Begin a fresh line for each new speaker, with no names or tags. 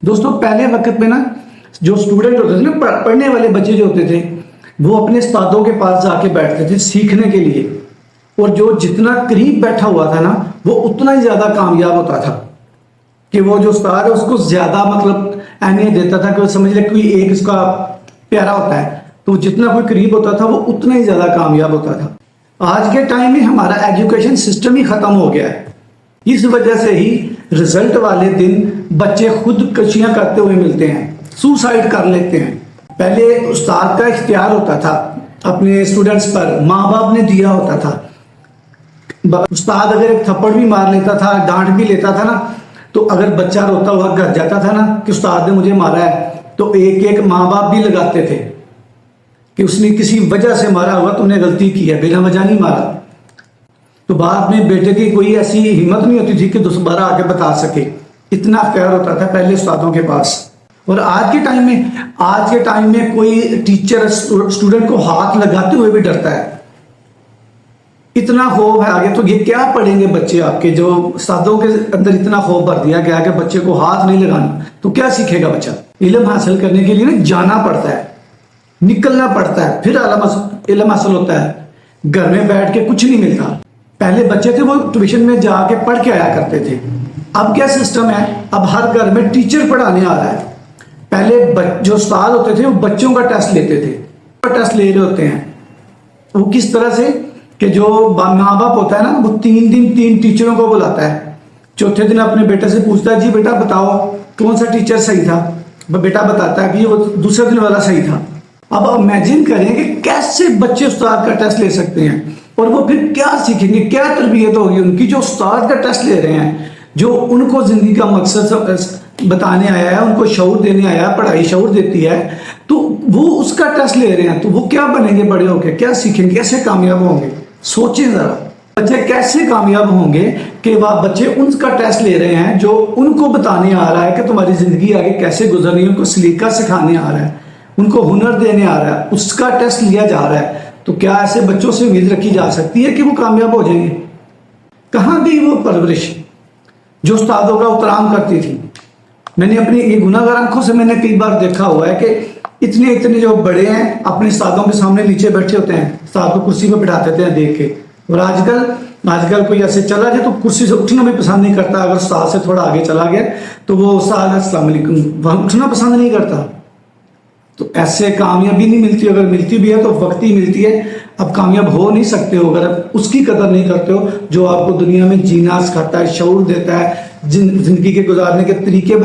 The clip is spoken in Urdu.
دوستوں پہلے وقت میں نا جو اسٹوڈنٹ ہوتے تھے نا پڑھنے والے بچے جو ہوتے تھے وہ اپنے استادوں کے پاس جا کے بیٹھتے تھے سیکھنے کے لیے، اور جو جتنا قریب بیٹھا ہوا تھا نا وہ اتنا ہی زیادہ کامیاب ہوتا تھا کہ وہ جو استاد ہے اس کو زیادہ اہمیت دیتا تھا کہ وہ سمجھ لے کوئی ایک اس کا پیارا ہوتا ہے تو جتنا کوئی قریب ہوتا تھا وہ اتنا ہی زیادہ کامیاب ہوتا تھا۔ آج کے ٹائم میں ہمارا ایجوکیشن سسٹم ہی ختم ہو گیا ہے، اس وجہ سے ہی رزلٹ والے دن بچے خود کشیاں کرتے ہوئے ملتے ہیں، سوسائڈ کر لیتے ہیں۔ پہلے استاد کا اختیار ہوتا تھا اپنے اسٹوڈنٹس پر، ماں باپ نے دیا ہوتا تھا۔ استاد اگر ایک تھپڑ بھی مار لیتا تھا، ڈانٹ بھی لیتا تھا نا، تو اگر بچہ روتا ہوا گھر جاتا تھا نا کہ استاد نے مجھے مارا ہے تو ایک ایک ماں باپ بھی لگاتے تھے کہ اس نے کسی وجہ سے مارا ہوا، تم نے غلطی کی ہے، بلا وجہ نہیں مارا۔ تو بعد میں بیٹے کی کوئی ایسی ہمت نہیں ہوتی تھی کہ دوبارہ آ کے بتا سکے، اتنا اختیار ہوتا تھا پہلے استادوں کے پاس۔ اور آج کے ٹائم میں کوئی ٹیچر اسٹوڈنٹ کو ہاتھ لگاتے ہوئے بھی ڈرتا ہے، اتنا خوف ہے آگے۔ تو یہ کیا پڑھیں گے بچے آپ کے، جو استادوں کے اندر اتنا خوف بھر دیا گیا کہ بچے کو ہاتھ نہیں لگانا، تو کیا سیکھے گا بچہ؟ علم حاصل کرنے کے لیے نا جانا پڑتا ہے، نکلنا پڑتا ہے، پھر علم حاصل ہوتا ہے۔ گھر میں بیٹھ کے کچھ نہیں ملتا۔ پہلے بچے تھے وہ ٹیوشن میں جا کے پڑھ کے آیا کرتے تھے، اب کیا سسٹم ہے، اب ہر گھر میں ٹیچر پڑھانے آ رہا ہے۔ پہلے جو استاد ہوتے تھے وہ بچوں کا ٹیسٹ لیتے تھے، ٹیسٹ لے رہے ہوتے ہیں۔ وہ کس طرح سے کہ جو ماں باپ ہوتا ہے نا وہ 3 دن 3 ٹیچروں کو بلاتا ہے، چوتھے دن اپنے بیٹے سے پوچھتا ہے جی بیٹا بتاؤ کون سا ٹیچر صحیح تھا، بیٹا بتاتا ہے کہ وہ دوسرے دن والا صحیح تھا۔ اب امیجن کریں کہ کیسے بچے استاد کا ٹیسٹ لے سکتے ہیں، اور وہ پھر کیا سیکھیں گے، کیا تربیت ہوگی ان کی جو استاد کا ٹیسٹ لے رہے ہیں، جو ان کو زندگی کا مقصد بتانے آیا ہے، ان کو شعور دینے آیا ہے، پڑھائی شعور دیتی ہے، تو وہ اس کا ٹیسٹ لے رہے ہیں، تو وہ کیا بنیں گے بڑے ہو کے، کیا سیکھیں گے، کیسے کامیاب ہوں گے؟ سوچیں ذرا، بچے کیسے کامیاب ہوں گے کہ وہ بچے ان کا ٹیسٹ لے رہے ہیں جو ان کو بتانے آ رہا ہے کہ تمہاری زندگی آگے کیسے گزرنی ہے، ان کو سلیقہ سکھانے آ رہا ہے، ان کو ہنر دینے آ رہا ہے، اس کا ٹیسٹ لیا جا رہا ہے۔ تو کیا ایسے بچوں سے امید رکھی جا سکتی ہے کہ وہ کامیاب ہو جائیں گے؟ کہاں گئی وہ پرورش جو استادوں کا احترام کرتی تھی؟ میں نے اپنی یہ گناہ گار آنکھوں سے میں نے کئی بار دیکھا ہوا ہے کہ اتنے جو بڑے ہیں اپنے استادوں کے سامنے نیچے بیٹھے ہوتے ہیں، استاد کو کرسی پہ بٹھاتے تھے دیکھ کے۔ اور آج کل کوئی ایسے چلا جائے تو کرسی سے اٹھنا بھی پسند نہیں کرتا، اگر استاد سے تھوڑا آگے چلا گیا تو وہ استاد السلام علیکم، وہاں اٹھنا پسند نہیں کرتا۔ تو ایسے کامیابی نہیں ملتی، اگر ملتی بھی ہے تو وقتی ملتی ہے، اب کامیاب ہو نہیں سکتے ہو اگر اس کی قدر نہیں کرتے ہو جو آپ کو دنیا میں جینا سکھاتا ہے، شعور دیتا ہے، زندگی کے گزارنے کے طریقے